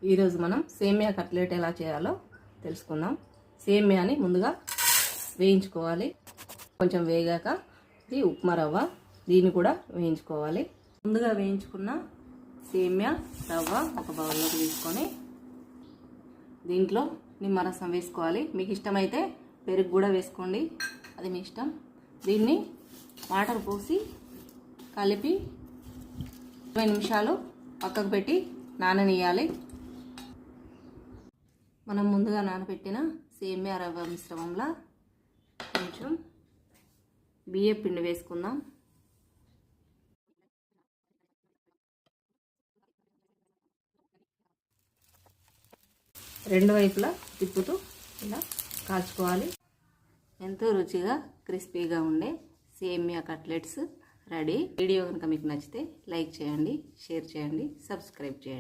ఈరోజు మనం సేమియా కట్లెట్ ఎలా చేయాలో తెలుసుకుందాం. సేమియాని ముందుగా వేయించుకోవాలి. కొంచెం వేగాక ఇది ఉప్మా రవ్వ, దీన్ని కూడా వేయించుకోవాలి. ముందుగా వేయించుకున్న సేమియా రవ్వ ఒక బౌల్లోకి తీసుకొని దీంట్లో నిమ్మరసం వేసుకోవాలి. మీకు ఇష్టమైతే పెరుగు కూడా వేసుకోండి, అది మీ ఇష్టం. దీన్ని వాటర్ పోసి కలిపి 20 నిమిషాలు పక్కకు పెట్టి నాననియాలి. మనం ముందుగా నానబెట్టిన సేమియా రవ్వ మిశ్రమంలో కొంచెం బియ్యం పిండి వేసుకుందాం. రెండు వైపులా తిప్పుతూ ఇలా కాల్చుకోవాలి. ఎంతో రుచిగా క్రిస్పీగా ఉండే సేమియా కట్లెట్స్ రెడీ. వీడియో కనుక మీకు నచ్చితే లైక్ చేయండి, షేర్ చేయండి, సబ్స్క్రైబ్ చేయండి.